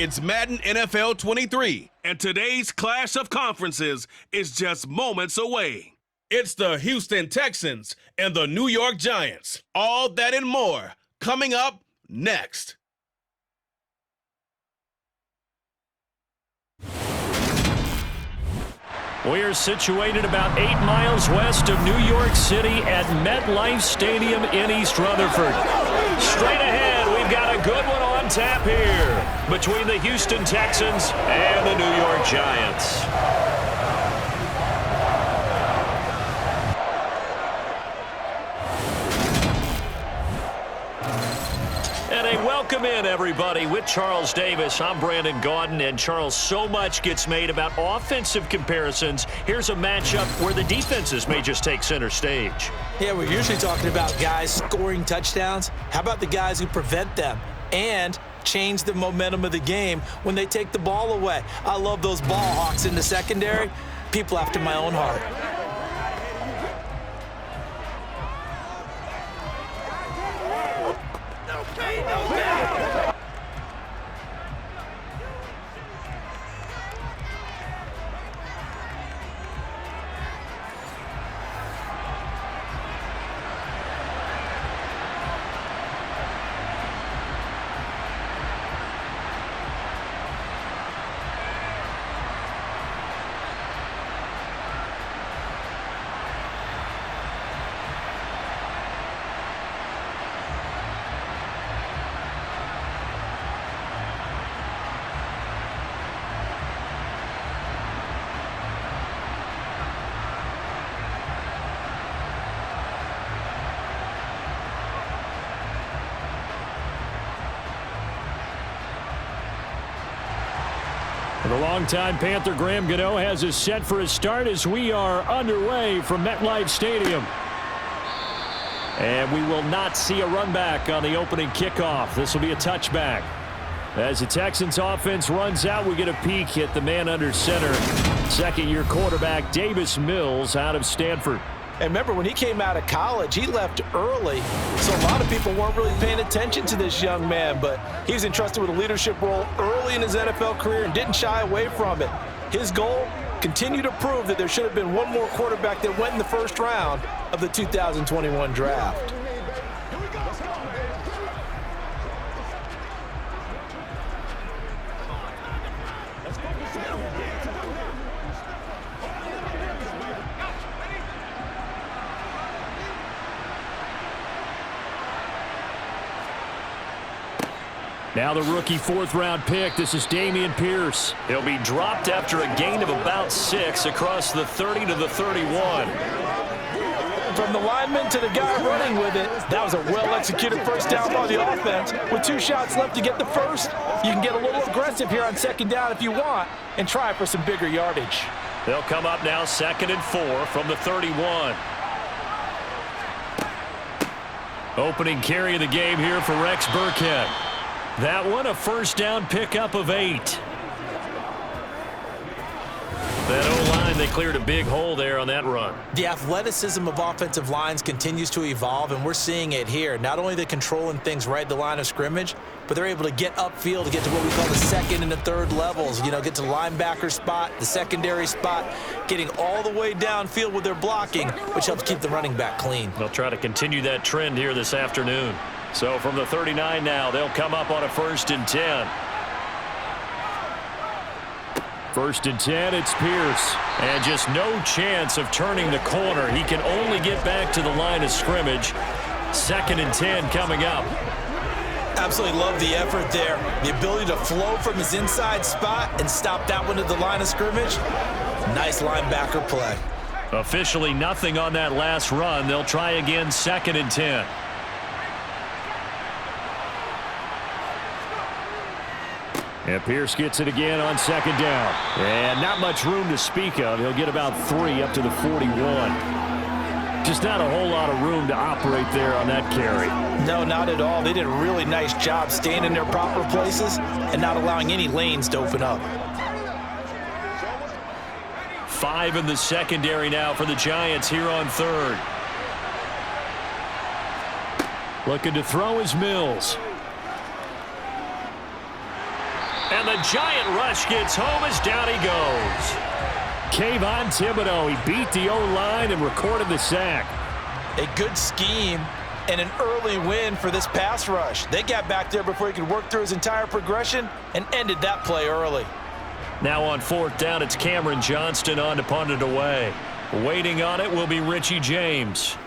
It's Madden NFL 23, and today's clash of conferences is just moments away. It's the Houston Texans and the New York Giants. All that and more coming up next. We're situated about 8 miles west of New York City at MetLife Stadium in East Rutherford. Straight ahead, we've got a good one on tap here between the Houston Texans and the New York Giants. And a welcome in, everybody, with Charles Davis. I'm Brandon Gaudin, and Charles, so much gets made about offensive comparisons. Here's a matchup where the defenses may just take center stage. Yeah, we're usually talking about guys scoring touchdowns. How about the guys who prevent them and change the momentum of the game when they take the ball away? I love those ball hawks in the secondary. People after my own heart. The longtime Panther Graham Gano has us set for a start as we are underway from MetLife Stadium. And we will not see a run back on the opening kickoff. This will be a touchback. As the Texans offense runs out, we get a peek at the man under center. Second-year quarterback Davis Mills out of Stanford. And remember, when he came out of college, he left early, so a lot of people weren't really paying attention to this young man, but he was entrusted with a leadership role early in his NFL career and didn't shy away from it. His goal, continue to prove that there should have been one more quarterback that went in the first round of the 2021 draft. Now the rookie fourth-round pick. This is Dameon Pierce. He'll be dropped after a gain of about 6 across the 30 to the 31. From the lineman to the guy running with it, that was a well-executed first down by the offense. With 2 shots left to get the first, you can get a little aggressive here on second down if you want and try for some bigger yardage. They'll come up now 2nd and 4 from the 31. Opening carry of the game here for Rex Burkhead. That one, a first down pickup of 8. That O-line, they cleared a big hole there on that run. The athleticism of offensive lines continues to evolve, and we're seeing it here. Not only are they controlling things right at the line of scrimmage, but they're able to get upfield to get to what we call the second and the third levels. You know, get to the linebacker spot, the secondary spot, getting all the way downfield with their blocking, which helps keep the running back clean. They'll try to continue that trend here this afternoon. So from the 39 now, they'll come up on a 1st and 10. 1st and 10, it's Pierce. And just no chance of turning the corner. He can only get back to the line of scrimmage. 2nd and 10 coming up. Absolutely love the effort there. The ability to flow from his inside spot and stop that one at the line of scrimmage. Nice linebacker play. Officially nothing on that last run. They'll try again 2nd and 10. And Pierce gets it again on 2nd down. And not much room to speak of. He'll get about 3 up to the 41. Just not a whole lot of room to operate there on that carry. No, not at all. They did a really nice job staying in their proper places and not allowing any lanes to open up. 5 in the secondary now for the Giants here on 3rd. Looking to throw is Mills. And And the giant rush gets home as down he goes. Kayvon Thibodeau, he beat the O-line and recorded the sack. A good scheme and an early win for this pass rush. They got back there before he could work through his entire progression and ended that play early. Now on 4th down, it's Cameron Johnston on to punt it away. Waiting on it will be Richie James.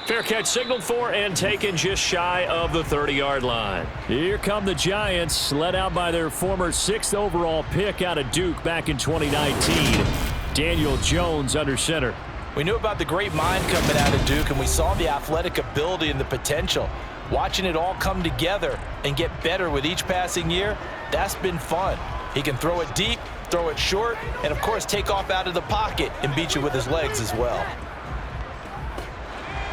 Fair catch signaled for and taken just shy of the 30-yard line. Here come the Giants, led out by their former 6th overall pick out of Duke back in 2019. Daniel Jones under center. We knew about the great mind coming out of Duke, and we saw the athletic ability and the potential. Watching it all come together and get better with each passing year, that's been fun. He can throw it deep, throw it short, and of course take off out of the pocket and beat you with his legs as well.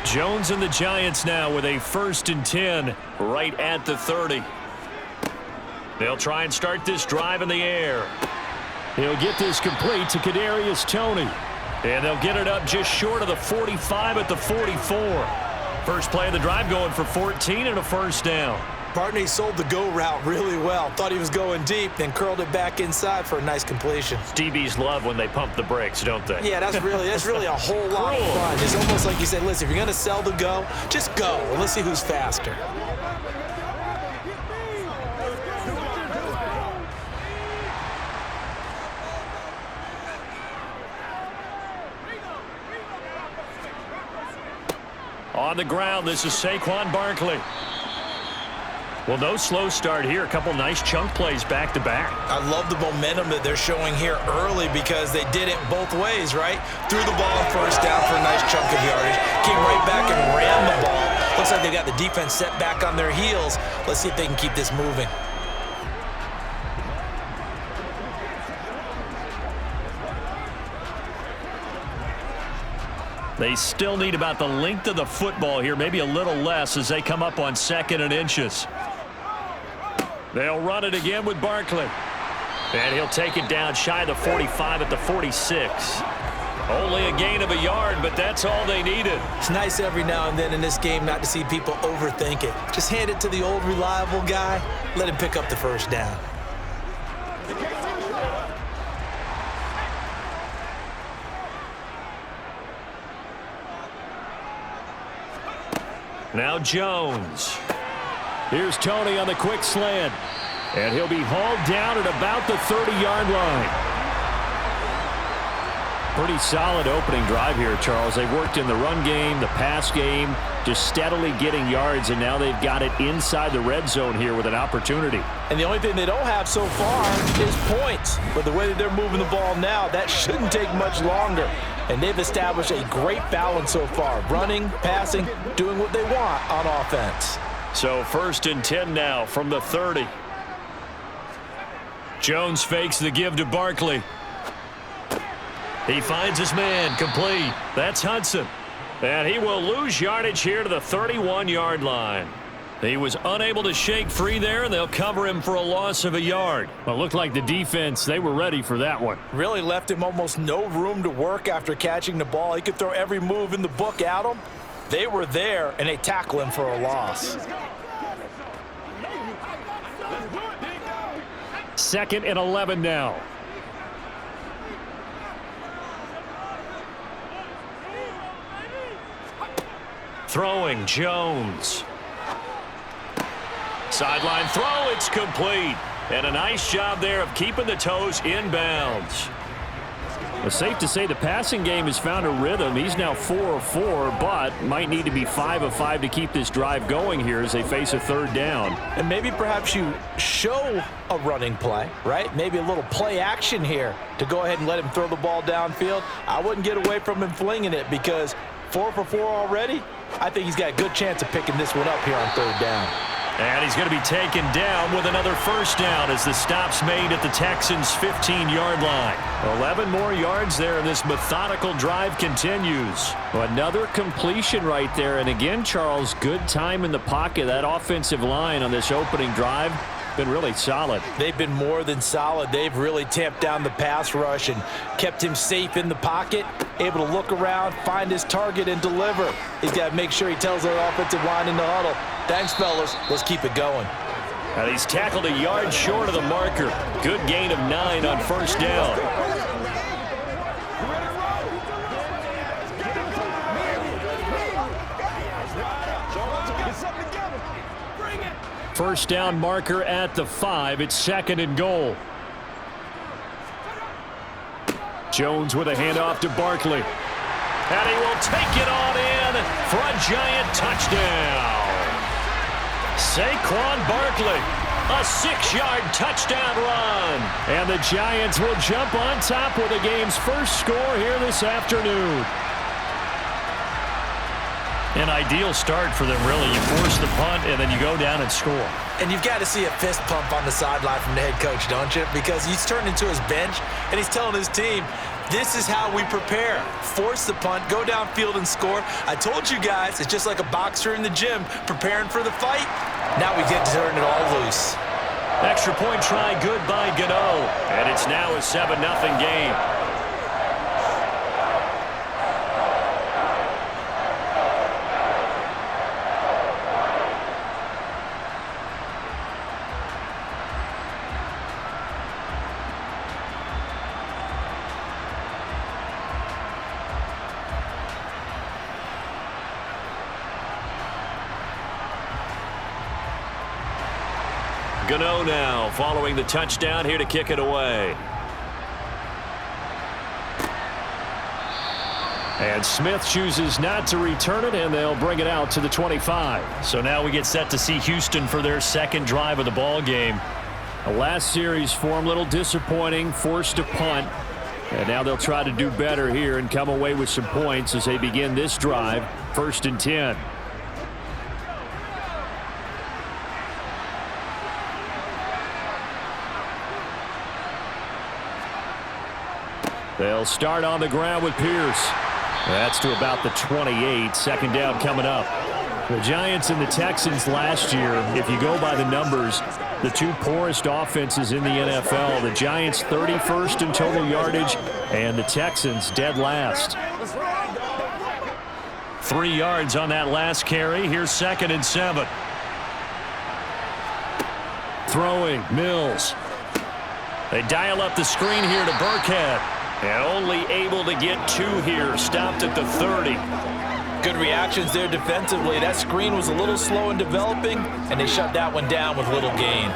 Jones and the Giants now with a 1st and 10 right at the 30. They'll try and start this drive in the air. He'll get this complete to Kadarius Toney. And they'll get it up just short of the 45 at the 44. First play of the drive going for 14 and a 1st down. Barney sold the go route really well. Thought he was going deep, then curled it back inside for a nice completion. DBs love when they pump the brakes, don't they? Yeah, that's really a whole lot of fun. It's almost like you said, listen, if you're going to sell the go, just go. And let's see who's faster. On the ground, this is Saquon Barkley. Well, no slow start here. A couple nice chunk plays back-to-back. I love the momentum that they're showing here early because they did it both ways, right? Threw the ball on 1st down for a nice chunk of yardage. Came right back and ran the ball. Looks like they got the defense set back on their heels. Let's see if they can keep this moving. They still need about the length of the football here, maybe a little less as they come up on 2nd and inches. They'll run it again with Barkley. And he'll take it down shy of the 45 at the 46. Only a gain of a yard, but that's all they needed. It's nice every now and then in this game not to see people overthink it. Just hand it to the old reliable guy. Let him pick up the 1st down. Now Jones. Here's Toney on the quick slant. And he'll be hauled down at about the 30-yard line. Pretty solid opening drive here, Charles. They've worked in the run game, the pass game, just steadily getting yards, and now they've got it inside the red zone here with an opportunity. And the only thing they don't have so far is points. But the way that they're moving the ball now, that shouldn't take much longer. And they've established a great balance so far. Running, passing, doing what they want on offense. So 1st and 10 now from the 30. Jones fakes the give to Barkley. He finds his man complete. That's Hudson. And he will lose yardage here to the 31-yard line. He was unable to shake free there, and they'll cover him for a loss of a yard. Well, it looked like the defense, they were ready for that one. Really left him almost no room to work after catching the ball. He could throw every move in the book at him. They were there, and they tackle him for a loss. 2nd and 11 now. Throwing, Jones. Sideline throw, it's complete. And a nice job there of keeping the toes inbounds. It's safe to say the passing game has found a rhythm. He's now 4 of 4, but might need to be 5 of 5 to keep this drive going here as they face a 3rd down. And maybe perhaps you show a running play, right? Maybe a little play action here to go ahead and let him throw the ball downfield. I wouldn't get away from him flinging it because 4 for 4 already. I think he's got a good chance of picking this one up here on 3rd down. And he's going to be taken down with another 1st down as the stop's made at the Texans' 15-yard line. 11 more yards there, and this methodical drive continues. Another completion right there. And again, Charles, good time in the pocket. That offensive line on this opening drive been really solid. They've been more than solid. They've really tamped down the pass rush and kept him safe in the pocket, able to look around, find his target, and deliver. He's got to make sure he tells the offensive line in the huddle, thanks, fellas. Let's keep it going. And he's tackled a yard short of the marker. Good gain of 9 on first down. First down marker at the 5. It's 2nd and goal. Jones with a handoff to Barkley. And he will take it on in for a Giant touchdown. Saquon Barkley, a 6-yard touchdown run. And the Giants will jump on top with the game's first score here this afternoon. An ideal start for them, really. You force the punt, and then you go down and score. And you've got to see a fist pump on the sideline from the head coach, don't you? Because he's turned into his bench, and he's telling his team, this is how we prepare. Force the punt, go downfield and score. I told you guys, it's just like a boxer in the gym preparing for the fight. Now we get to turn it all loose. Extra point try good by Gano. And it's now a 7-0 game. Gano now following the touchdown here to kick it away. And Smith chooses not to return it, and they'll bring it out to the 25. So now we get set to see Houston for their second drive of the ball game. The last series for them, a little disappointing, forced a punt. And now they'll try to do better here and come away with some points as they begin this drive, 1st and 10. They'll start on the ground with Pierce. That's to about the 28. 2nd down coming up. The Giants and the Texans last year, if you go by the numbers, the 2 poorest offenses in the NFL. The Giants 31st in total yardage, and the Texans dead last. 3 yards on that last carry. Here's 2nd and 7. Throwing, Mills. They dial up the screen here to Burkhead. And only able to get 2 here. Stopped at the 30. Good reactions there defensively. That screen was a little slow in developing, and they shut that one down with little gain.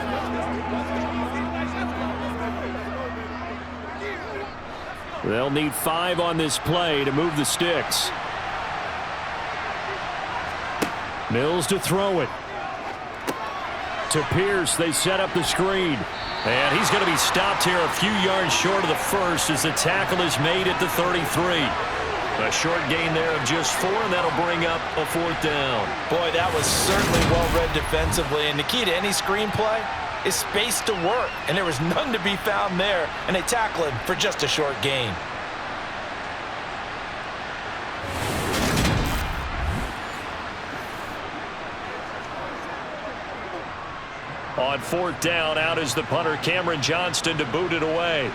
They'll need 5 on this play to move the sticks. Mills to throw it. To Pierce, they set up the screen. And he's going to be stopped here a few yards short of the first as the tackle is made at the 33. A short gain there of just 4, and that'll bring up a 4th down. Boy, that was certainly well-read defensively, and the key to any screenplay is space to work, and there was none to be found there, and they tackle him for just a short gain. On 4th down, out is the punter, Cameron Johnston, to boot it away.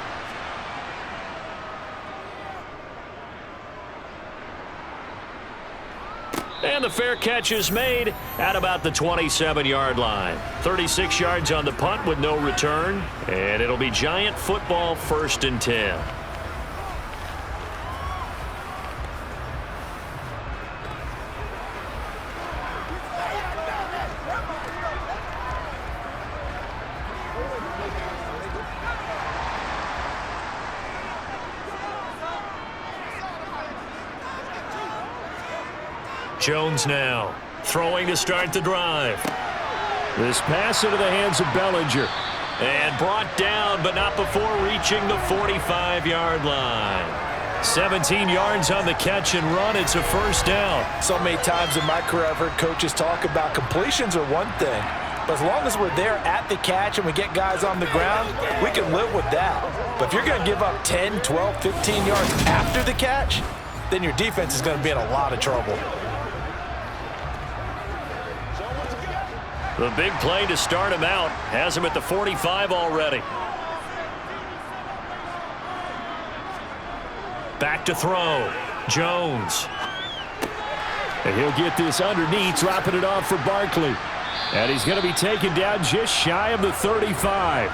And the fair catch is made at about the 27-yard line. 36 yards on the punt with no return. And it'll be Giant football, 1st and 10. Jones now throwing to start the drive. This pass into the hands of Bellinger. And brought down, but not before reaching the 45-yard line. 17 yards on the catch and run. It's a 1st down. So many times in my career I've heard coaches talk about completions are one thing, but as long as we're there at the catch and we get guys on the ground, we can live with that. But if you're going to give up 10, 12, 15 yards after the catch, then your defense is going to be in a lot of trouble. The big play to start him out has him at the 45 already. Back to throw. Jones. And he'll get this underneath, dropping it off for Barkley. And he's going to be taken down just shy of the 35.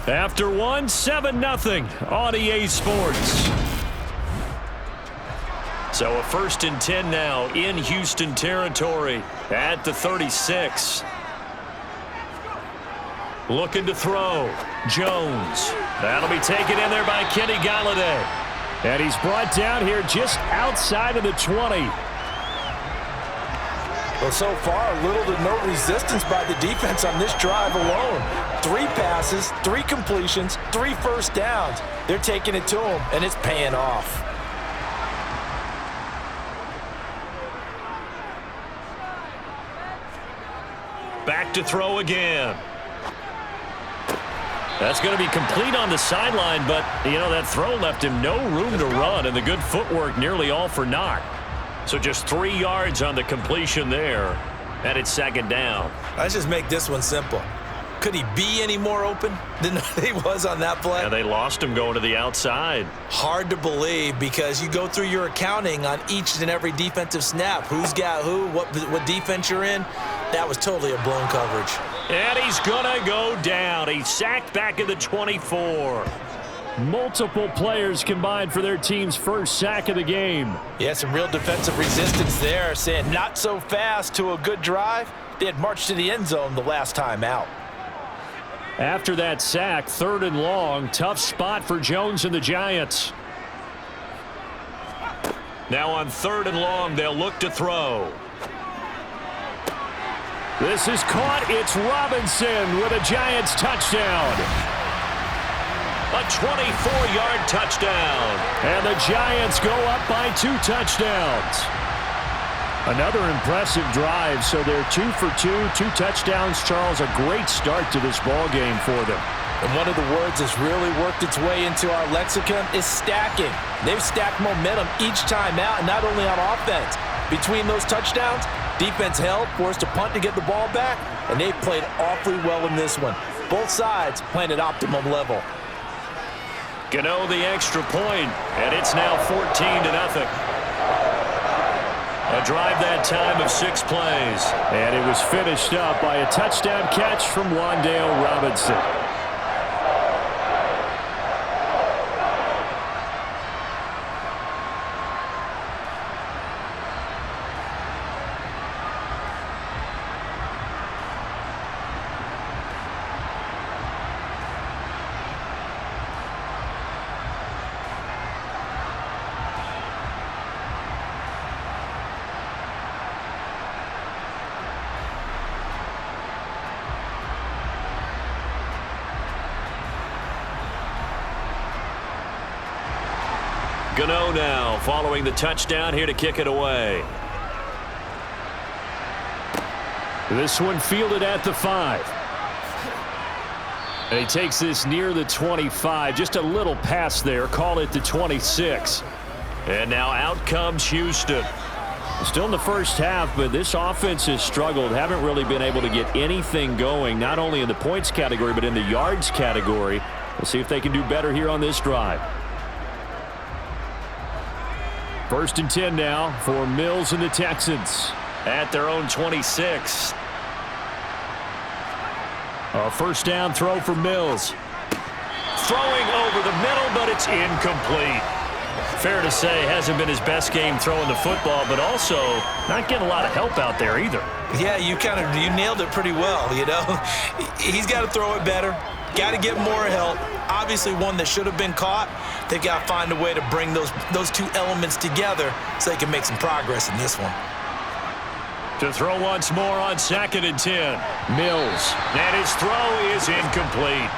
After one, 7-0 on EA Sports. So a 1st and 10 now in Houston territory at the 36. Looking to throw. Jones. That'll be taken in there by Kenny Galladay. And he's brought down here just outside of the 20. Well, so far, little to no resistance by the defense on this drive alone. 3 passes, 3 completions, 3 first downs. They're taking it to him, and it's paying off. Back to throw again. That's going to be complete on the sideline, but, you know, that throw left him no room to run, and the good footwork nearly all for naught. So just 3 yards on the completion there, and it's 2nd down. Let's just make this one simple. Could he be any more open than he was on that play? Yeah, they lost him going to the outside. Hard to believe because you go through your accounting on each and every defensive snap. Who's got who, what defense you're in. That was totally a blown coverage. And he's going to go down. He's sacked back at the 24. Multiple players combined for their team's first sack of the game. Yeah, some real defensive resistance there, saying not so fast to a good drive. They had marched to the end zone the last time out. After that sack, 3rd and long, tough spot for Jones and the Giants. Now on 3rd and long, they'll look to throw. This is caught. It's Robinson with a Giants touchdown. A 24-yard touchdown. And the Giants go up by 2 touchdowns. Another impressive drive, so they're 2 for 2, 2 touchdowns. Charles, a great start to this ball game for them. And one of the words that's really worked its way into our lexicon is stacking. They've stacked momentum each time out, and not only on offense. Between those touchdowns, defense held, forced a punt to get the ball back, and they've played awfully well in this one. Both sides playing at optimum level. Gano the extra point, and it's now 14-0. A drive that time of 6 plays. And it was finished up by a touchdown catch from Wan'Dale Robinson. Gano now following the touchdown here to kick it away. This one fielded at the 5. And he takes this near the 25. Just a little pass there. Call it the 26. And now out comes Houston. Still in the first half, but this offense has struggled. Haven't really been able to get anything going, not only in the points category, but in the yards category. We'll see if they can do better here on this drive. 1st and 10 now for Mills and the Texans. At their own 26. A 1st down throw for Mills. Throwing over the middle, but it's incomplete. Fair to say, hasn't been his best game throwing the football, but also not getting a lot of help out there either. Yeah, you nailed it pretty well, you know. He's got to throw it better. Got to get more help. Obviously one that should have been caught. They've got to find a way to bring those 2 elements together so they can make some progress in this one. To throw once more on 2nd and 10. Mills. And his throw is incomplete.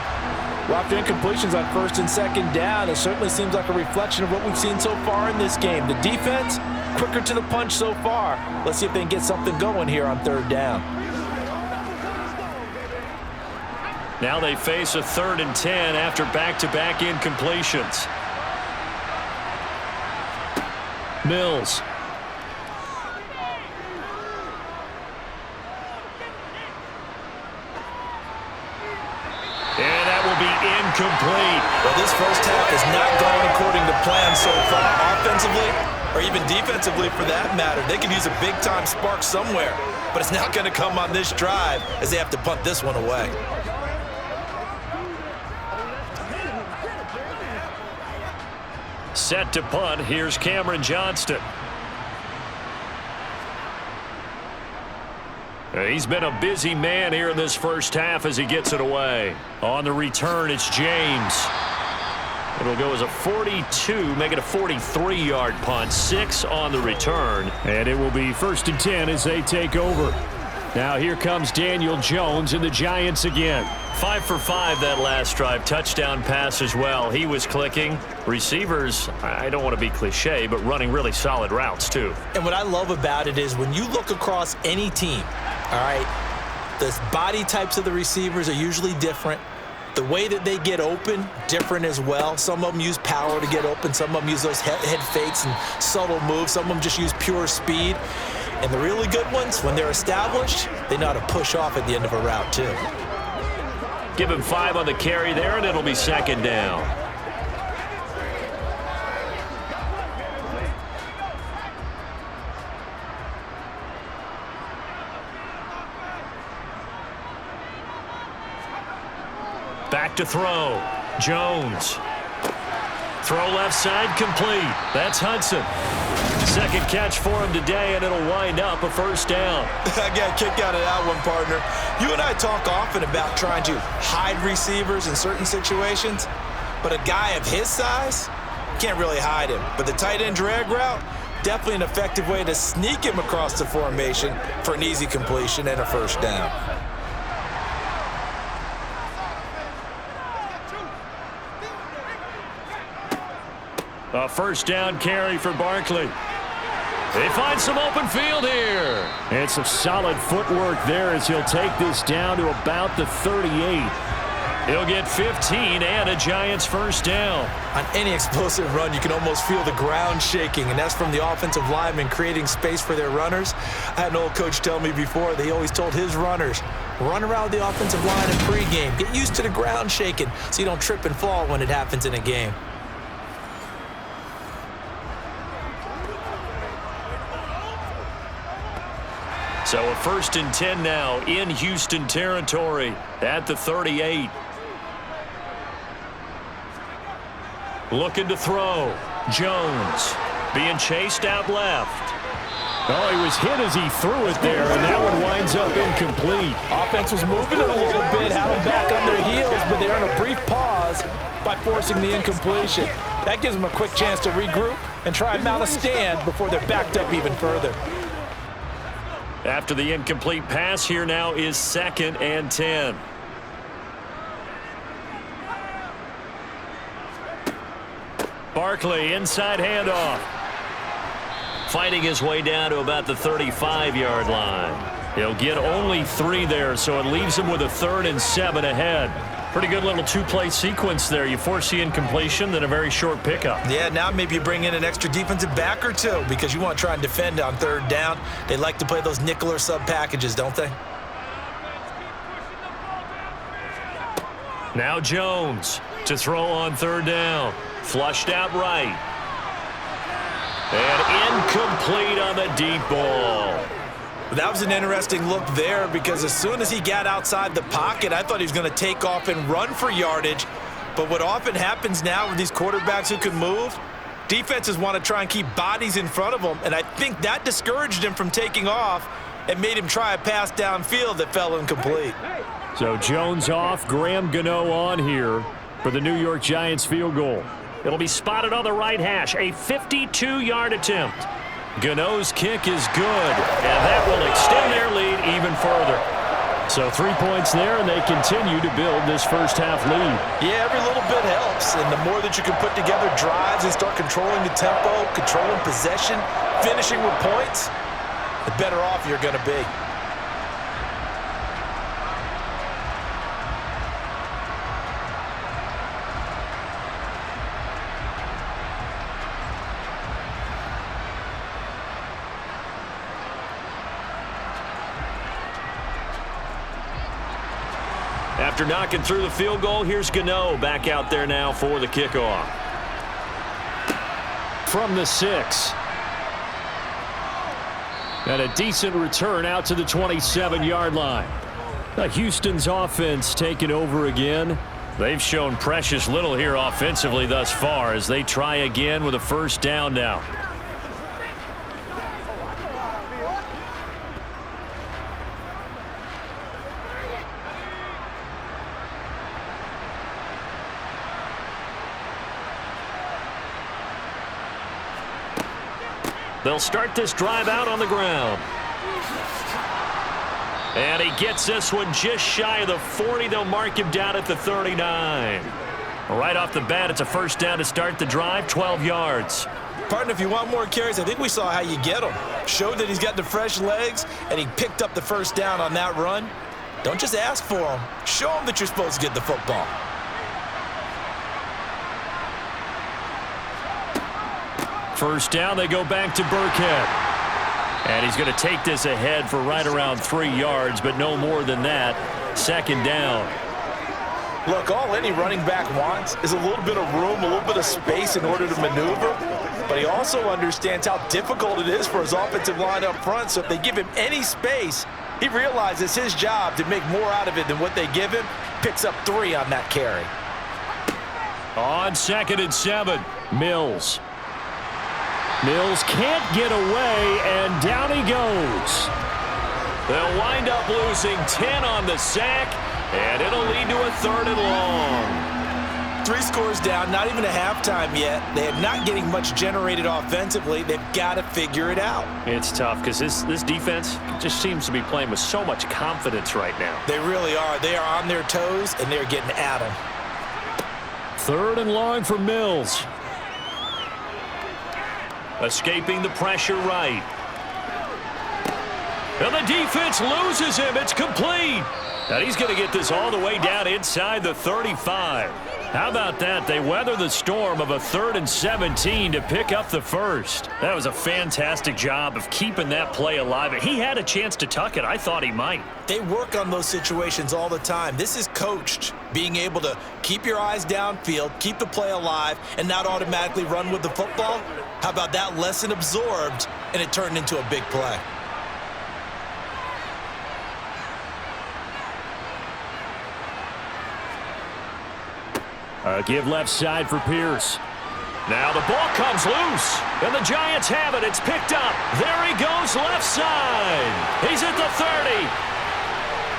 Well, after incompletions on 1st and 2nd down, it certainly seems like a reflection of what we've seen so far in this game. The defense, quicker to the punch so far. Let's see if they can get something going here on 3rd down. Now they face a 3rd and 10 after back-to-back incompletions. Mills. And that will be incomplete. Well, this first half is not going according to plan so far, offensively or even defensively for that matter. They could use a big-time spark somewhere, but it's not going to come on this drive as they have to punt this one away. Set to punt. Here's Cameron Johnston. He's been a busy man here in this first half as he gets it away. On the return, it's James. It'll go as a 42, make it a 43-yard punt. 6 on the return. And it will be 1st and 10 as they take over. Now here comes Daniel Jones and the Giants again. 5 for 5 that last drive. Touchdown pass as well. He was clicking. Receivers, I don't want to be cliche, but running really solid routes too. And what I love about it is when you look across any team, all right, the body types of the receivers are usually different. The way that they get open, different as well. Some of them use power to get open. Some of them use those head fakes and subtle moves. Some of them just use pure speed. And the really good ones, when they're established, they know how to push off at the end of a route too. Give him 5 on the carry there, and it'll be 2nd down. Back to throw. Jones. Throw left side complete. That's Hudson. 2nd catch for him today, and it'll wind up a 1st down. I got a kick out of that one, partner. You and I talk often about trying to hide receivers in certain situations, but a guy of his size can't really hide him. But the tight end drag route, definitely an effective way to sneak him across the formation for an easy completion and a 1st down. A 1st down carry for Barkley. They find some open field here. And some solid footwork there as he'll take this down to about the 38. He'll get 15 and a Giants 1st down. On any explosive run, you can almost feel the ground shaking, and that's from the offensive linemen creating space for their runners. I had an old coach tell me before, they always told his runners, run around the offensive line in pregame. Get used to the ground shaking so you don't trip and fall when it happens in a game. So a 1st and 10 now in Houston territory at the 38. Looking to throw. Jones being chased out left. Oh, he was hit as he threw it there, and that one winds up incomplete. Offense was moving it a little bit, had them back on their heels, but they're in a brief pause by forcing the incompletion. That gives them a quick chance to regroup and try and mount a stand before they're backed up even further. After the incomplete pass, here now is 2nd and 10. Barkley, inside handoff. Fighting his way down to about the 35-yard line. He'll get only 3 there, so it leaves him with a 3rd and 7 ahead. Pretty good little 2-play sequence there. You force the incompletion, then a very short pickup. Yeah, now maybe you bring in an extra defensive back or two because you want to try and defend on 3rd down. They like to play those nickel or sub packages, don't they? Now Jones to throw on 3rd down. Flushed out right. And incomplete on the deep ball. That was an interesting look there because as soon as he got outside the pocket, I thought he was going to take off and run for yardage. But what often happens now with these quarterbacks who can move, defenses want to try and keep bodies in front of them, and I think that discouraged him from taking off and made him try a pass downfield that fell incomplete. So Jones off, Graham Gano on here for the New York Giants field goal. It'll be spotted on the right hash, a 52-yard attempt. Gano's kick is good, and that will extend their lead even further. So 3 points there, and they continue to build this first half lead. Yeah, every little bit helps, and the more that you can put together drives and start controlling the tempo, controlling possession, finishing with points, the better off you're going to be. After knocking through the field goal, here's Gano back out there now for the kickoff. From the 6. And a decent return out to the 27-yard line. Houston's offense taking over again. They've shown precious little here offensively thus far as they try again with a first down now. They'll start this drive out on the ground. And he gets this one just shy of the 40. They'll mark him down at the 39. Right off the bat, it's a first down to start the drive, 12 yards. Partner, if you want more carries, I think we saw how you get them. Showed that he's got the fresh legs, and he picked up the first down on that run. Don't just ask for them. Show them that you're supposed to get the football. First down, they go back to Burkhead. And he's going to take this ahead for right around 3 yards, but no more than that. Second down. Look, all any running back wants is a little bit of room, a little bit of space in order to maneuver. But he also understands how difficult it is for his offensive line up front. So if they give him any space, he realizes his job to make more out of it than what they give him. Picks up 3 on that carry. On 2nd and 7, Mills. Mills can't get away, and down he goes. They'll wind up losing 10 on the sack, and it'll lead to a 3rd and long. 3 scores down, not even a halftime yet. They are not getting much generated offensively. They've got to figure it out. It's tough because this defense just seems to be playing with so much confidence right now. They really are. They are on their toes, and they're getting at them. 3rd and long for Mills. Escaping the pressure right. And the defense loses him. It's complete. And he's going to get this all the way down inside the 35. How about that? They weather the storm of a 3rd and 17 to pick up the first. That was a fantastic job of keeping that play alive. He had a chance to tuck it. I thought he might. They work on those situations all the time. This is coached. Being able to keep your eyes downfield, keep the play alive, and not automatically run with the football. How about that lesson absorbed, and it turned into a big play? Give left side for Pierce. Now the ball comes loose, and the Giants have it. It's picked up. There he goes left side. He's at the 30.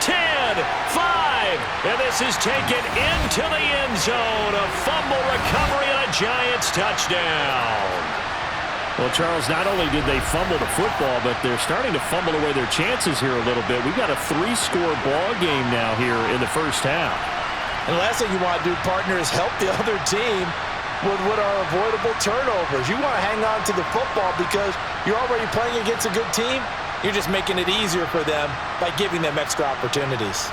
10, 5, and this is taken into the end zone. A fumble recovery and a Giants touchdown. Well, Charles, not only did they fumble the football, but they're starting to fumble away their chances here a little bit. We've got a 3-score ball game now here in the first half. And the last thing you want to do, partner, is help the other team with what are avoidable turnovers. You want to hang on to the football because you're already playing against a good team. You're just making it easier for them by giving them extra opportunities.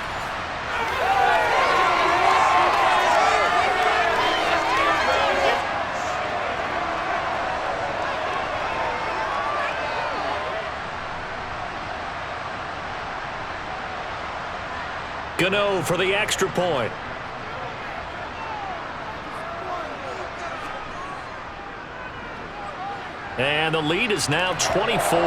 Gano for the extra point. And the lead is now 24.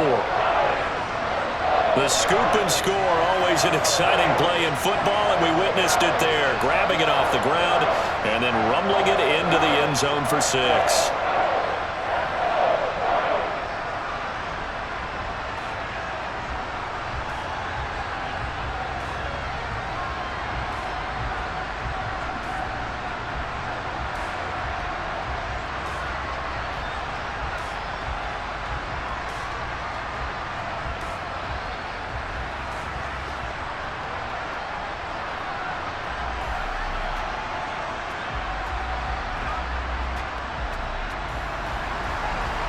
The scoop and score, always an exciting play in football, and we witnessed it there, grabbing it off the ground and then rumbling it into the end zone for 6.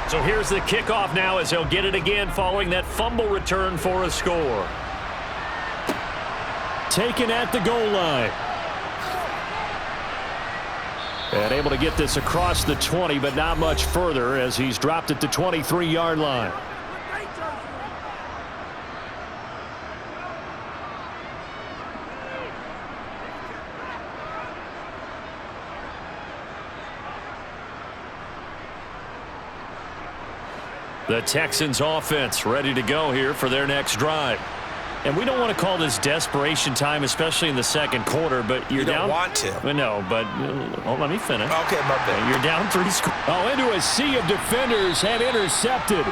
So here's the kickoff now as he'll get it again following that fumble return for a score. Taken at the goal line. And able to get this across the 20, but not much further as he's dropped it to 23-yard line. The Texans offense ready to go here for their next drive. And we don't want to call this desperation time, especially in the second quarter, but you're down. You don't want to. No, but let me finish. Okay, my bad. You're down 3 scores. Oh, into a sea of defenders and intercepted.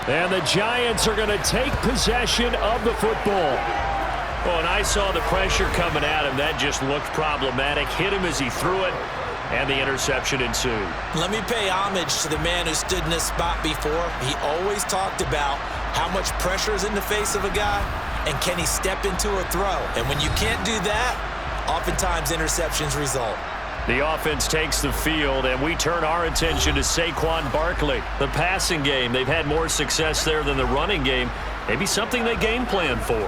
And the Giants are going to take possession of the football. Well, and I saw the pressure coming at him. That just looked problematic. Hit him as he threw it, and the interception ensued. Let me pay homage to the man who stood in this spot before. He always talked about how much pressure is in the face of a guy, and can he step into a throw? And when you can't do that, oftentimes interceptions result. The offense takes the field, and we turn our attention to Saquon Barkley. The passing game, they've had more success there than the running game. Maybe something they game plan for.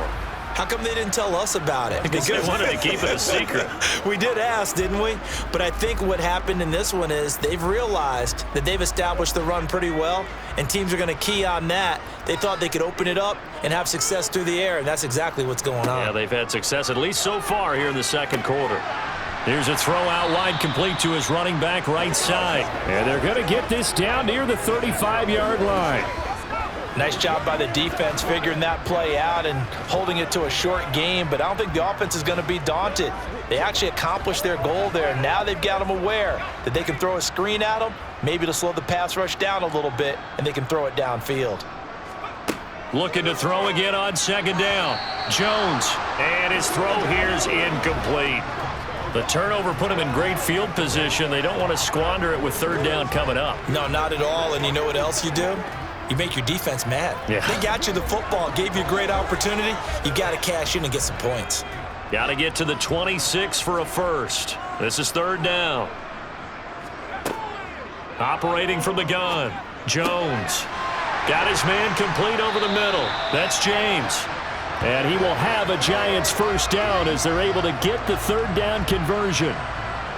How come they didn't tell us about it? Because they wanted to keep it a secret. We did ask, didn't we? But I think what happened in this one is they've realized that they've established the run pretty well, and teams are going to key on that. They thought they could open it up and have success through the air, and that's exactly what's going on. Yeah, they've had success, at least so far here in the second quarter. Here's a throw out wide, complete to his running back right side. And they're going to get this down near the 35-yard line. Nice job by the defense figuring that play out and holding it to a short game, but I don't think the offense is going to be daunted. They actually accomplished their goal there. Now they've got them aware that they can throw a screen at them, maybe to slow the pass rush down a little bit, and they can throw it downfield. Looking to throw again on second down. Jones, and his throw here is incomplete. The turnover put him in great field position. They don't want to squander it with third down coming up. No, not at all, and you know what else you do? You make your defense mad. Yeah. They got you the football, gave you a great opportunity. You got to cash in and get some points. Got to get to the 26 for a first. This is third down. Operating from the gun. Jones. Got his man complete over the middle. That's James. And he will have a Giants first down as they're able to get the third down conversion.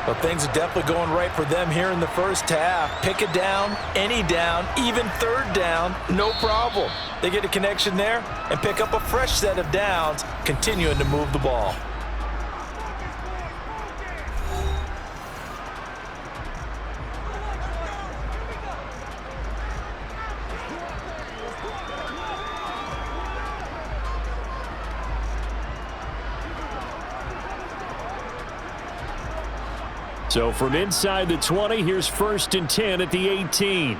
Well, things are definitely going right for them here in the first half. Pick a down, any down, even third down, no problem. They get a connection there and pick up a fresh set of downs, continuing to move the ball. So from inside the 20, here's first and 10 at the 18.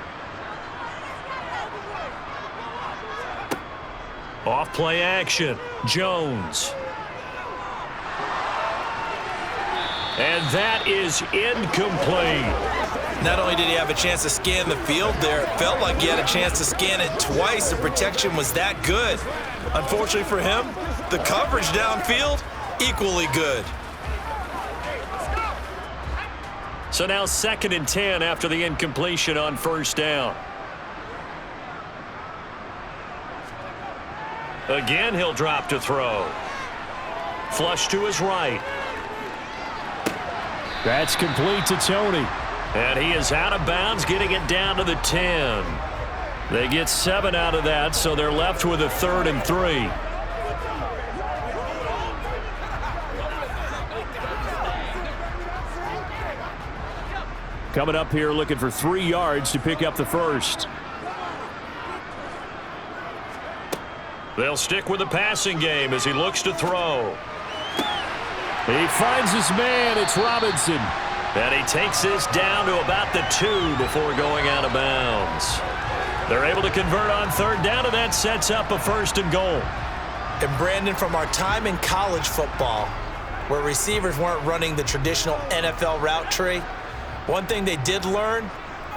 Off play action. Jones. And that is incomplete. Not only did he have a chance to scan the field there, it felt like he had a chance to scan it twice. The protection was that good. Unfortunately for him, the coverage downfield, equally good. So now second and 10 after the incompletion on first down. Again, he'll drop to throw. Flush to his right. That's complete to Tony. And he is out of bounds, getting it down to the 10. They get 7 out of that, so they're left with a 3rd and 3. Coming up here looking for 3 yards to pick up the first. They'll stick with the passing game as he looks to throw. He finds his man. It's Robinson. And he takes this down to about the 2 before going out of bounds. They're able to convert on third down, and that sets up a 1st and goal. And Brandon, from our time in college football, where receivers weren't running the traditional NFL route tree, one thing they did learn,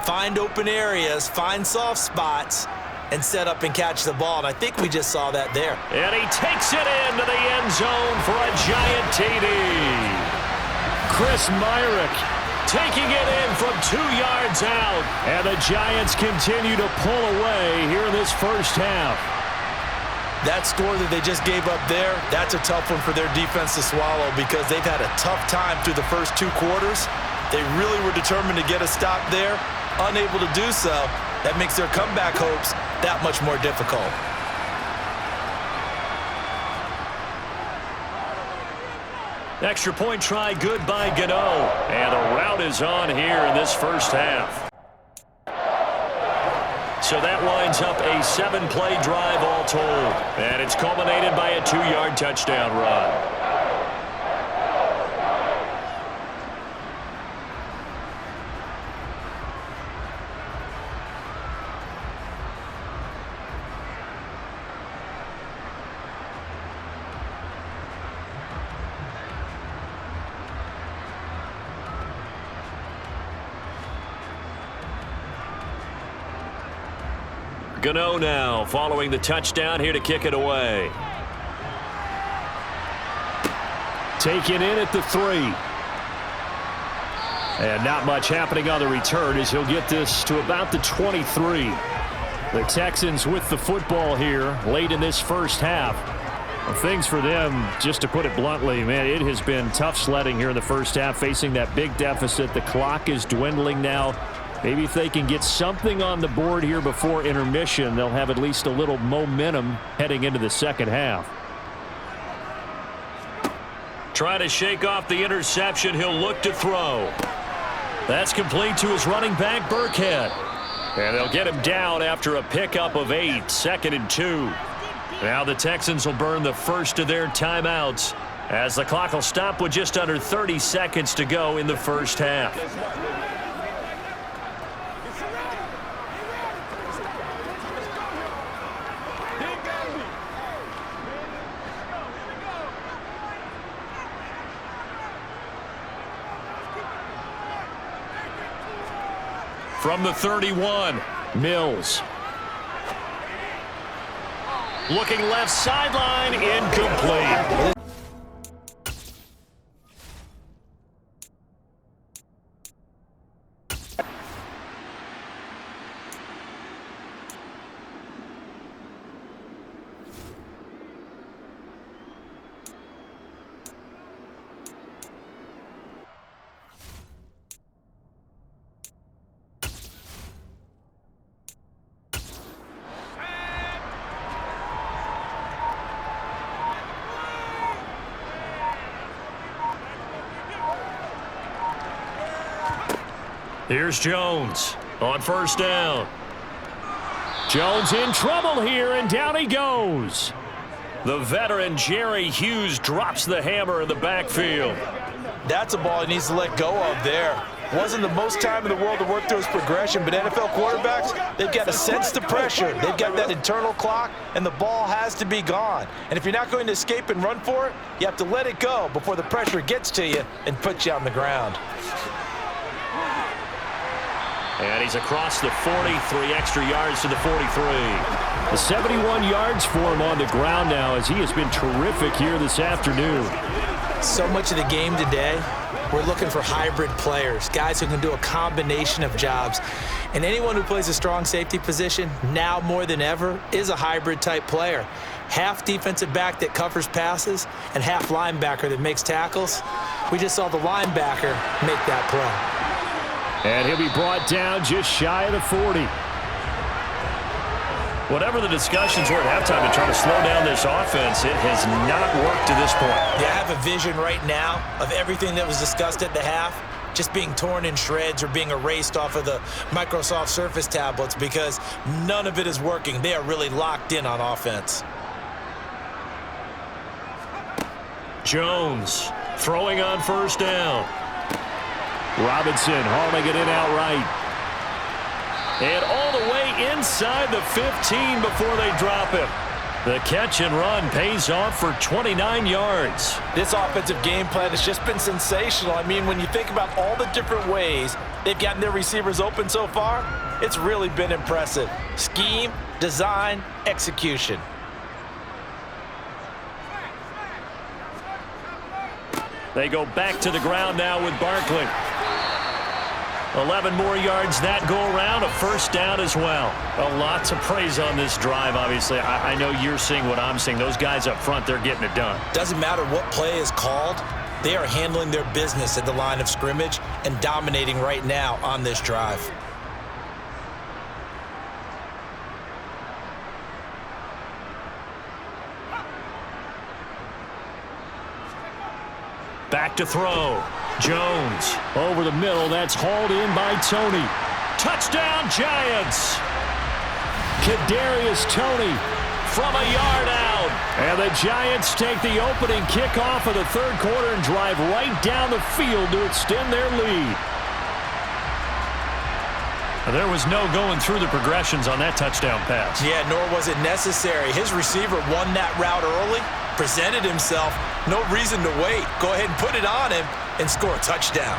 find open areas, find soft spots, and set up and catch the ball. And I think we just saw that there. And he takes it into the end zone for a giant TD. Chris Myrick Taking it in from 2 yards out. And the Giants continue to pull away here in this first half. That score that they just gave up there, that's a tough one for their defense to swallow because they've had a tough time through the first 2 quarters. They really were determined to get a stop there, unable to do so. That makes their comeback hopes that much more difficult. Extra point try good by Gano. And a rout is on here in this first half. So that winds up a 7-play drive all told. And it's culminated by a 2-yard touchdown run. Gano now following the touchdown here to kick it away. Taken in at the 3. And not much happening on the return as he'll get this to about the 23. The Texans with the football here late in this first half. Well, things for them, just to put it bluntly, man, it has been tough sledding here in the first half, facing that big deficit. The clock is dwindling now. Maybe if they can get something on the board here before intermission, they'll have at least a little momentum heading into the second half. Trying to shake off the interception. He'll look to throw. That's complete to his running back, Burkhead. And they'll get him down after a pickup of 8, 2nd and 2. Now the Texans will burn the first of their timeouts as the clock will stop with just under 30 seconds to go in the first half. From the 31, Mills. Looking left sideline, incomplete. Here's Jones on first down. Jones in trouble here, and down he goes. The veteran Jerry Hughes drops the hammer in the backfield. That's a ball he needs to let go of there. Wasn't the most time in the world to work through his progression, but NFL quarterbacks, they've got to sense the pressure. They've got that internal clock, and the ball has to be gone. And if you're not going to escape and run for it, you have to let it go before the pressure gets to you and puts you on the ground. And he's across the 40, 3 extra yards to the 43. The 71 yards for him on the ground now as he has been terrific here this afternoon. So much of the game today, we're looking for hybrid players, guys who can do a combination of jobs. And anyone who plays a strong safety position, now more than ever, is a hybrid type player. Half defensive back that covers passes and half linebacker that makes tackles. We just saw the linebacker make that play. And he'll be brought down just shy of the 40. Whatever the discussions were at halftime to try to slow down this offense, it has not worked to this point. Yeah, I have a vision right now of everything that was discussed at the half just being torn in shreds or being erased off of the Microsoft Surface tablets because none of it is working. They are really locked in on offense. Jones throwing on first down. Robinson hauling it in outright. And all the way inside the 15 before they drop him. The catch and run pays off for 29 yards. This offensive game plan has just been sensational. I mean, when you think about all the different ways they've gotten their receivers open so far, it's really been impressive. Scheme, design, execution. They go back to the ground now with Barkley. 11 more yards that go around, a first down as well. Well, lots of praise on this drive, obviously. I know you're seeing what I'm seeing. Those guys up front, they're getting it done. Doesn't matter what play is called. They are handling their business at the line of scrimmage and dominating right now on this drive. Back to throw. Jones. Over the middle, that's hauled in by Tony. Touchdown, Giants. Kadarius Toney from a yard out. And the Giants take the opening kickoff of the third quarter and drive right down the field to extend their lead. There was no going through the progressions on that touchdown pass. Yeah, nor was it necessary. His receiver won that route early, presented himself, no reason to wait. Go ahead and put it on him and score a touchdown.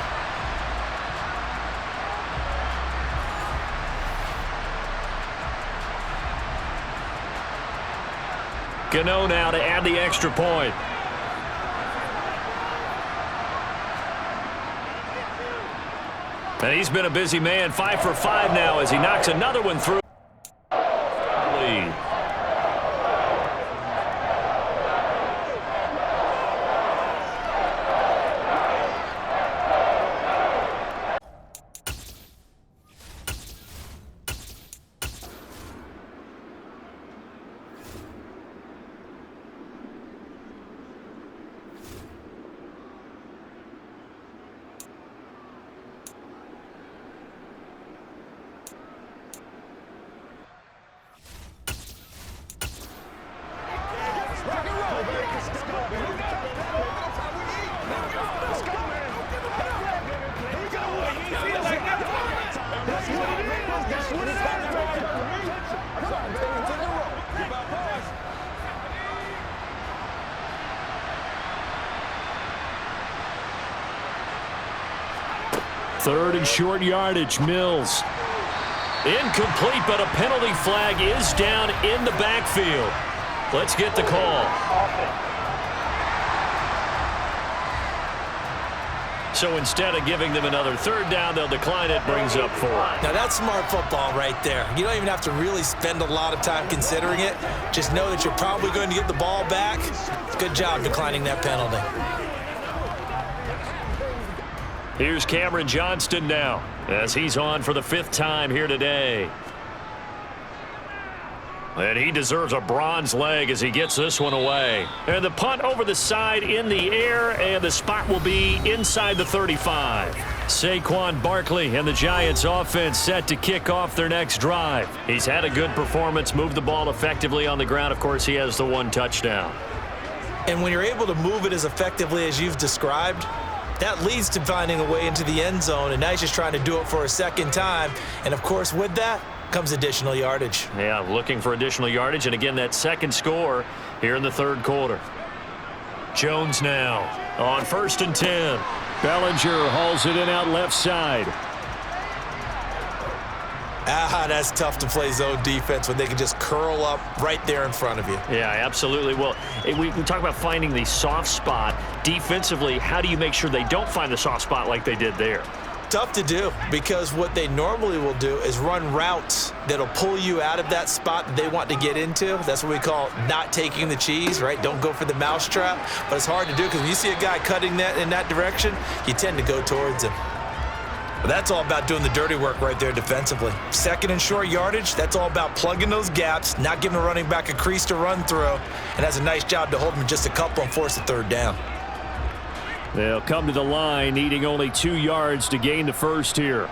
Gano now to add the extra point. And he's been a busy man, 5 for 5 now as he knocks another one through. Lead. Third and short yardage, Mills. Incomplete, but a penalty flag is down in the backfield. Let's get the call. So instead of giving them another third down, they'll decline it, brings up 4. Now that's smart football right there. You don't even have to really spend a lot of time considering it. Just know that you're probably going to get the ball back. Good job declining that penalty. Here's Cameron Johnston now as he's on for the 5th time here today. And he deserves a bronze leg as he gets this one away. And the punt over the side in the air, and the spot will be inside the 35. Saquon Barkley and the Giants offense set to kick off their next drive. He's had a good performance, moved the ball effectively on the ground. Of course, he has the 1 touchdown. And when you're able to move it as effectively as you've described, that leads to finding a way into the end zone, and now he's just trying to do it for a second time. And, of course, with that comes additional yardage. Yeah, looking for additional yardage, and again, that second score here in the third quarter. Jones now on 1st and 10. Bellinger hauls it in out left side. That's tough to play zone defense when they can just curl up right there in front of you. Yeah, absolutely. Well, we talk about finding the soft spot. Defensively, how do you make sure they don't find the soft spot like they did there? Tough to do, because what they normally will do is run routes that'll pull you out of that spot that they want to get into. That's what we call not taking the cheese, right? Don't go for the mousetrap. But it's hard to do because when you see a guy cutting that in that direction, you tend to go towards him. But that's all about doing the dirty work right there defensively. Second and short yardage, that's all about plugging those gaps, not giving a running back a crease to run through, and has a nice job to hold him just a couple and force a third down. They'll come to the line, needing only 2 yards to gain the first here.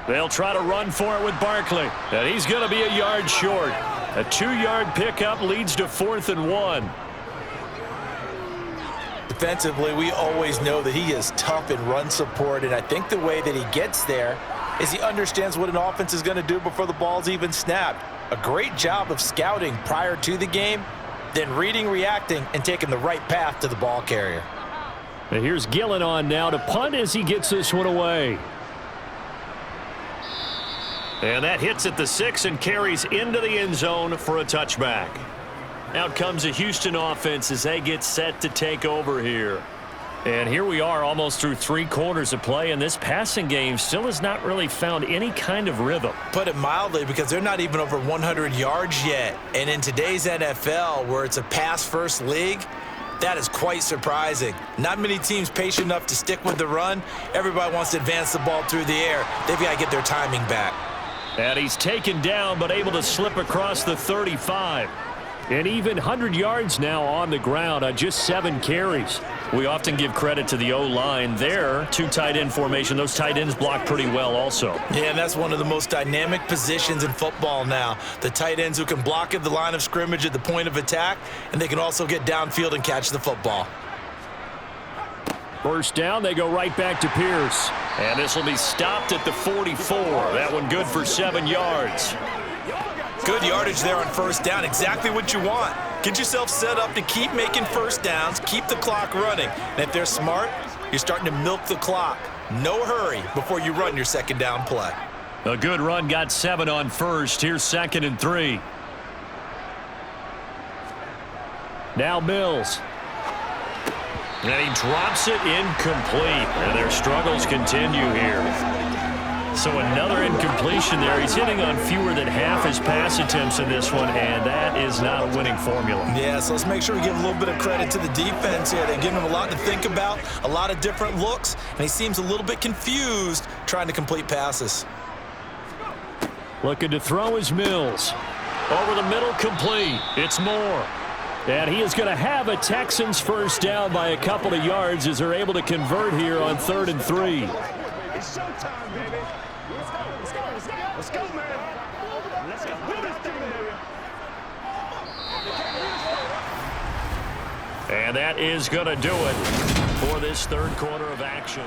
They'll try to run for it with Barkley, and he's going to be a yard short. A 2-yard pickup leads to 4th and 1. Defensively, we always know that he is tough in run support, and I think the way that he gets there is he understands what an offense is going to do before the ball's even snapped. A great job of scouting prior to the game, then reading, reacting, and taking the right path to the ball carrier. And here's Gillen on now to punt as he gets this one away. And that hits at the 6 and carries into the end zone for a touchback. Out comes the Houston offense as they get set to take over here. And here we are almost through 3 quarters of play, and this passing game still has not really found any kind of rhythm. Put it mildly, because they're not even over 100 yards yet. And in today's NFL, where it's a pass-first league, that is quite surprising. Not many teams patient enough to stick with the run. Everybody wants to advance the ball through the air. They've got to get their timing back. And he's taken down, but able to slip across the 35. And even 100 yards now on the ground on just 7 carries. We often give credit to the O-line there. 2 tight end formation. Those tight ends block pretty well also. Yeah, and that's one of the most dynamic positions in football now. The tight ends who can block at the line of scrimmage at the point of attack, and they can also get downfield and catch the football. First down, they go right back to Pierce. And this will be stopped at the 44. That one good for 7 yards. Good yardage there on first down. Exactly what you want. Get yourself set up to keep making first downs, keep the clock running. And if they're smart, you're starting to milk the clock. No hurry before you run your second down play. A good run got 7 on first. Here's 2nd and 3. Now Mills. And he drops it incomplete. And their struggles continue here. So another incompletion there. He's hitting on fewer than half his pass attempts in this one, and that is not a winning formula. Yeah, so let's make sure we give a little bit of credit to the defense here. They're giving him a lot to think about, a lot of different looks, and he seems a little bit confused trying to complete passes. Looking to throw is Mills. Over the middle, complete. It's Moore. And he is going to have a Texans first down by a couple of yards as they're able to convert here on 3rd and 3. It's showtime, baby. Let's go, man. Let's go. Do this thing, baby. And that is going to do it for this 3rd quarter of action.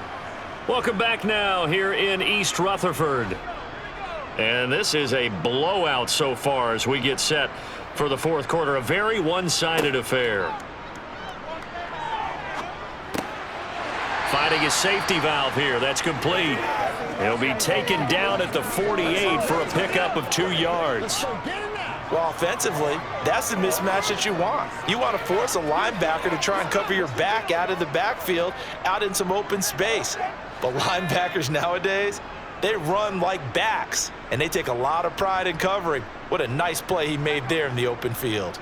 Welcome back now here in East Rutherford. And this is a blowout so far as we get set for the 4th quarter. A very one-sided affair. Finding a safety valve here. That's complete. He'll be taken down at the 48 for a pickup of 2 yards. Well, offensively, that's the mismatch that you want. You want to force a linebacker to try and cover your back out of the backfield, out in some open space. But linebackers nowadays, they run like backs, and they take a lot of pride in covering. What a nice play he made there in the open field.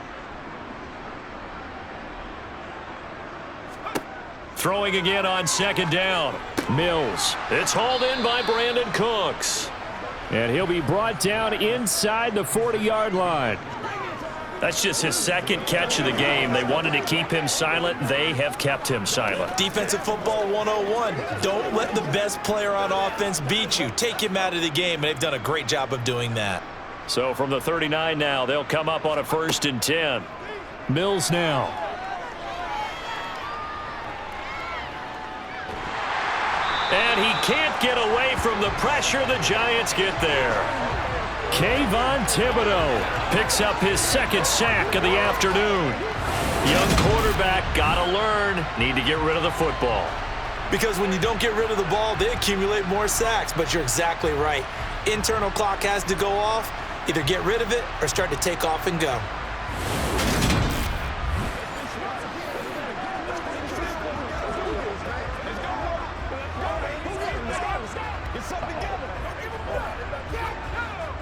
Throwing again on 2nd down. Mills. It's hauled in by Brandon Cooks. And he'll be brought down inside the 40-yard line. That's just his 2nd catch of the game. They wanted to keep him silent. They have kept him silent. Defensive football 101. Don't let the best player on offense beat you. Take him out of the game, and they've done a great job of doing that. So from the 39 now, they'll come up on a 1st and 10. Mills now. And he can't get away from the pressure. The Giants get there. Kayvon Thibodeau Picks up his 2nd sack of the afternoon. Young quarterback, gotta learn. Need to get rid of the football. Because when you don't get rid of the ball, they accumulate more sacks. But you're exactly right. Internal clock has to go off. Either get rid of it or start to take off and go.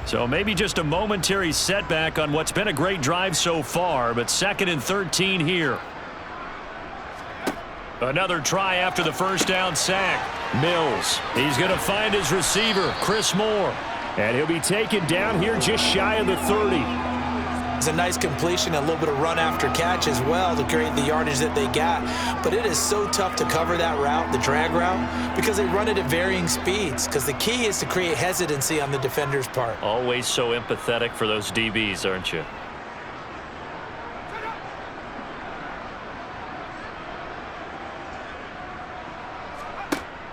So maybe just a momentary setback on what's been a great drive so far, but 2nd and 13 here. Another try after the first down sack. Mills. He's going to find his receiver, Chris Moore. And he'll be taken down here just shy of the 30. It's a nice completion, a little bit of run after catch as well to create the yardage that they got. But it is so tough to cover that route, the drag route, because they run it at varying speeds. Because the key is to create hesitancy on the defender's part. Always so empathetic for those DBs, aren't you?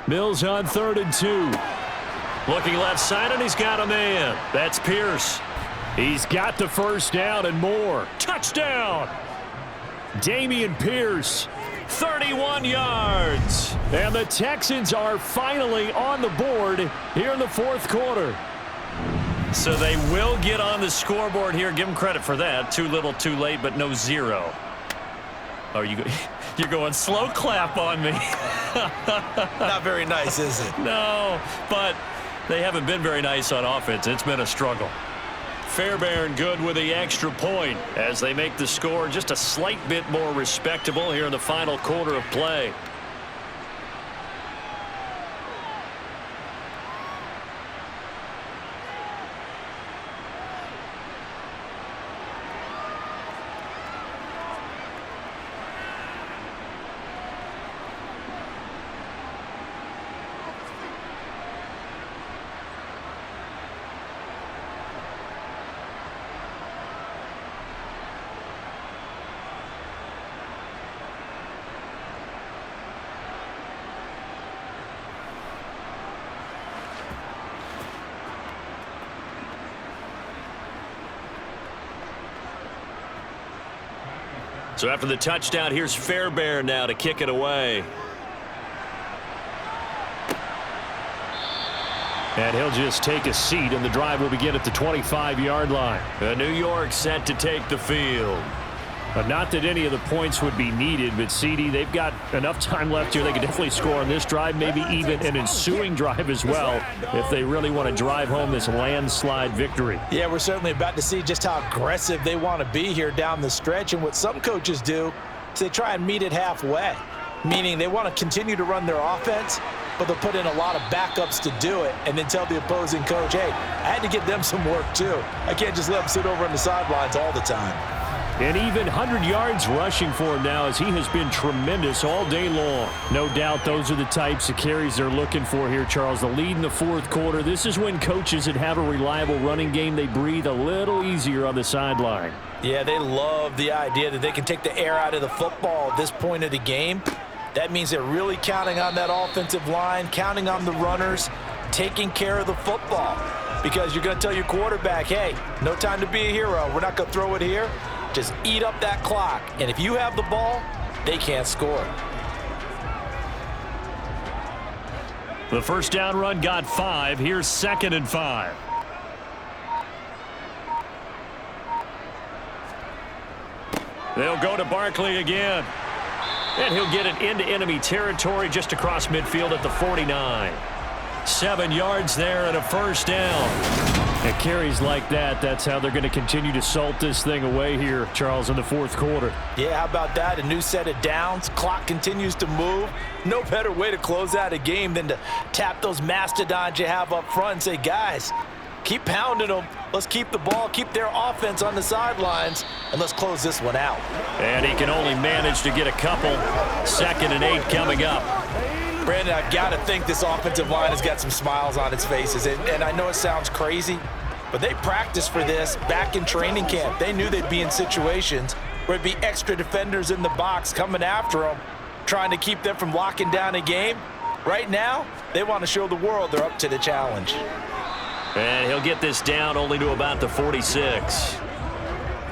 Mills on 3rd and 2. Looking left side, and he's got a man. That's Pierce. He's got the first down and more. Touchdown! Dameon Pierce. 31 yards. And the Texans are finally on the board here in the 4th quarter. So they will get on the scoreboard here. Give them credit for that. Too little, too late, but no 0. Are you? You're going slow clap on me. Not very nice, is it? No, but they haven't been very nice on offense. It's been a struggle. Fairbairn good with the extra point as they make the score just a slight bit more respectable here in the final quarter of play. So after the touchdown, here's Fairbairn now to kick it away. And he'll just take a seat, and the drive will begin at the 25-yard line. New York set to take the field. But not that any of the points would be needed, but CD, they've got enough time left here. They could definitely score on this drive, maybe even an ensuing drive as well, if they really want to drive home this landslide victory. Yeah, we're certainly about to see just how aggressive they want to be here down the stretch. And what some coaches do is they try and meet it halfway, meaning they want to continue to run their offense, but they'll put in a lot of backups to do it and then tell the opposing coach, hey, I had to give them some work too. I can't just let them sit over on the sidelines all the time. And even 100 yards rushing for him now, as he has been tremendous all day long. No doubt those are the types of carries they're looking for here, Charles. The lead in the fourth quarter. This is when coaches that have a reliable running game, they breathe a little easier on the sideline. Yeah, they love the idea that they can take the air out of the football at this point of the game. That means they're really counting on that offensive line, counting on the runners, taking care of the football. Because you're going to tell your quarterback, hey, no time to be a hero. We're not going to throw it here. Just eat up that clock. And if you have the ball, they can't score. The first down run got 5. Here's 2nd and 5. They'll go to Barkley again. And he'll get it into enemy territory just across midfield at the 49. 7 yards there and a first down. And carries like that, that's how they're going to continue to salt this thing away here, Charles, in the fourth quarter. Yeah, how about that? A new set of downs. Clock continues to move. No better way to close out a game than to tap those mastodons you have up front and say, guys, keep pounding them. Let's keep the ball, keep their offense on the sidelines, and let's close this one out. And he can only manage to get a couple. 2nd and 8 coming up. Brandon, I've got to think this offensive line has got some smiles on its faces. And I know it sounds crazy, but they practiced for this back in training camp. They knew they'd be in situations where it'd be extra defenders in the box coming after them, trying to keep them from locking down a game. Right now, they want to show the world they're up to the challenge. And he'll get this down only to about the 46.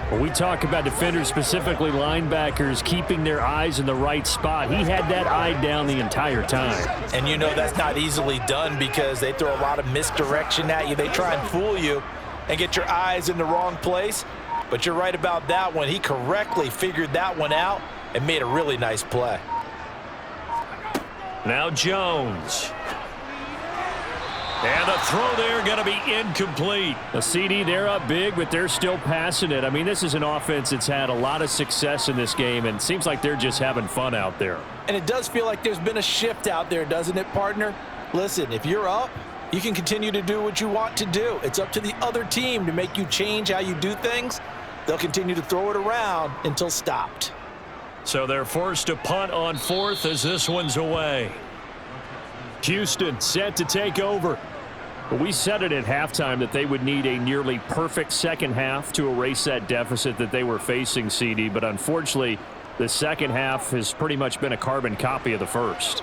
When we talk about defenders, specifically linebackers, keeping their eyes in the right spot, he had that eye down the entire time. And you know that's not easily done because they throw a lot of misdirection at you. They try and fool you and get your eyes in the wrong place. But you're right about that one. He correctly figured that one out and made a really nice play. Now Jones. And the throw there going to be incomplete. A CD, they're up big, but they're still passing it. I mean, this is an offense that's had a lot of success in this game, and it seems like they're just having fun out there. And it does feel like there's been a shift out there, doesn't it, partner? Listen, if you're up, you can continue to do what you want to do. It's up to the other team to make you change how you do things. They'll continue to throw it around until stopped. So they're forced to punt on 4th as this one's away. Houston set to take over. We said it at halftime that they would need a nearly perfect second half to erase that deficit that they were facing, CD. But unfortunately, the second half has pretty much been a carbon copy of the first.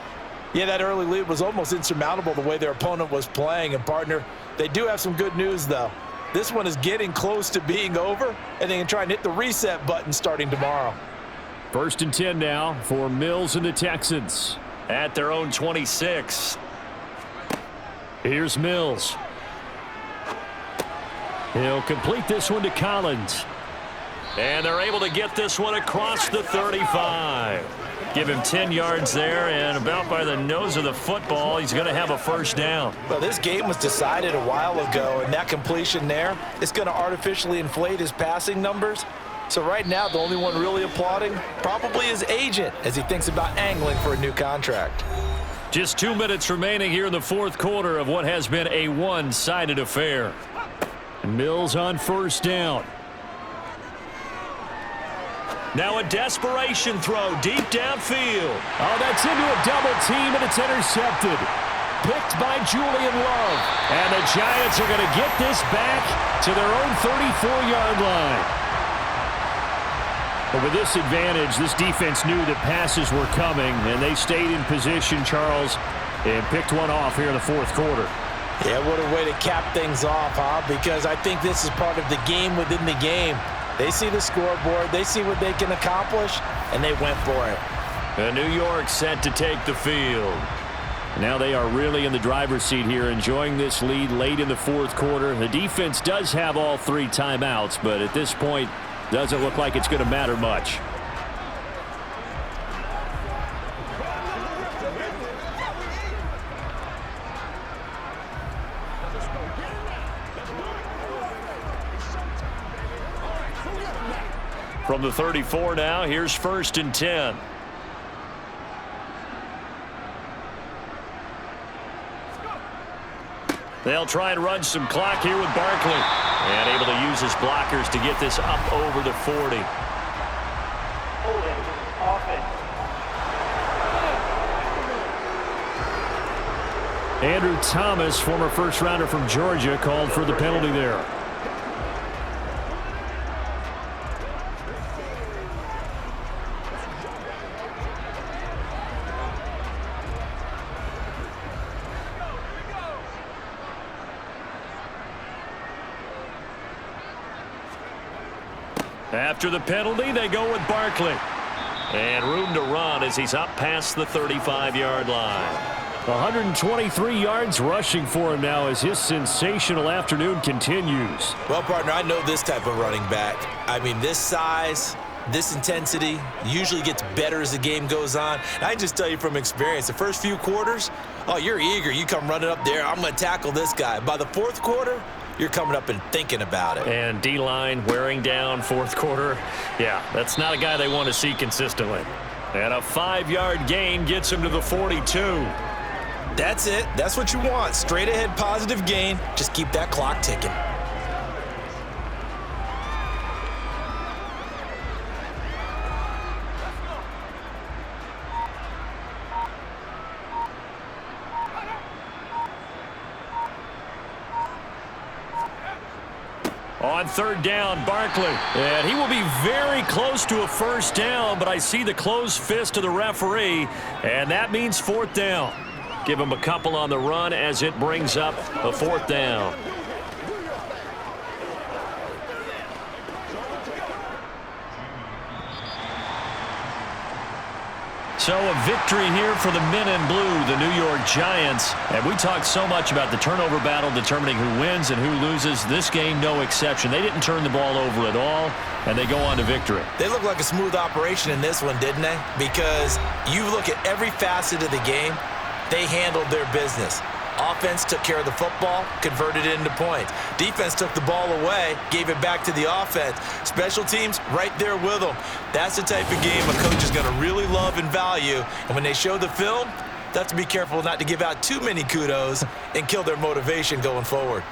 Yeah, that early lead was almost insurmountable the way their opponent was playing. And, partner, they do have some good news, though. This one is getting close to being over, and they can try and hit the reset button starting tomorrow. 1st and 10 now for Mills and the Texans. At their own 26. Here's Mills. He'll complete this one to Collins. And they're able to get this one across the 35. Give him 10 yards there, and about by the nose of the football, he's going to have a first down. Well, this game was decided a while ago, and that completion there is going to artificially inflate his passing numbers. So right now, the only one really applauding probably his agent as he thinks about angling for a new contract. Just 2 minutes remaining here in the fourth quarter of what has been a one-sided affair. Mills on first down. Now a desperation throw deep downfield. Oh, that's into a double team, and it's intercepted. Picked by Julian Love. And the Giants are going to get this back to their own 34-yard line. But with this advantage, this defense knew that passes were coming, and they stayed in position, Charles, and picked one off here in the fourth quarter. Yeah, what a way to cap things off, huh? Because I think this is part of the game within the game. They see the scoreboard, they see what they can accomplish, and they went for it. And New York set to take the field. Now they are really in the driver's seat here, enjoying this lead late in the fourth quarter. The defense does have all 3 timeouts, but at this point, doesn't look like it's going to matter much. From the 34 now, here's 1st and 10. They'll try and run some clock here with Barkley. And able to use his blockers to get this up over the 40. Andrew Thomas, former first-rounder from Georgia, called for the penalty there. After the penalty, they go with Barkley. And room to run as he's up past the 35-yard line. 123 yards rushing for him now as his sensational afternoon continues. Well, partner, I know this type of running back. I mean, this size, this intensity usually gets better as the game goes on. And I just tell you from experience, the first few quarters, oh, you're eager. You come running up there, I'm going to tackle this guy. By the fourth quarter, you're coming up and thinking about it. And D-line wearing down fourth quarter. Yeah, that's not a guy they want to see consistently. And a 5-yard gain gets him to the 42. That's it. That's what you want. Straight ahead positive gain. Just keep that clock ticking. On 3rd down, Barkley. And he will be very close to a 1st down, but I see the closed fist of the referee, and that means 4th down. Give him a couple on the run as it brings up a 4th down. So a victory here for the men in blue, the New York Giants. And we talked so much about the turnover battle determining who wins and who loses. This game, no exception. They didn't turn the ball over at all, and they go on to victory. They look like a smooth operation in this one, didn't they? Because you look at every facet of the game, they handled their business. Offense took care of the football, converted it into points. Defense took the ball away, gave it back to the offense. Special teams, right there with them. That's the type of game a coach is going to really love and value. And when they show the film, they have to be careful not to give out too many kudos and kill their motivation going forward.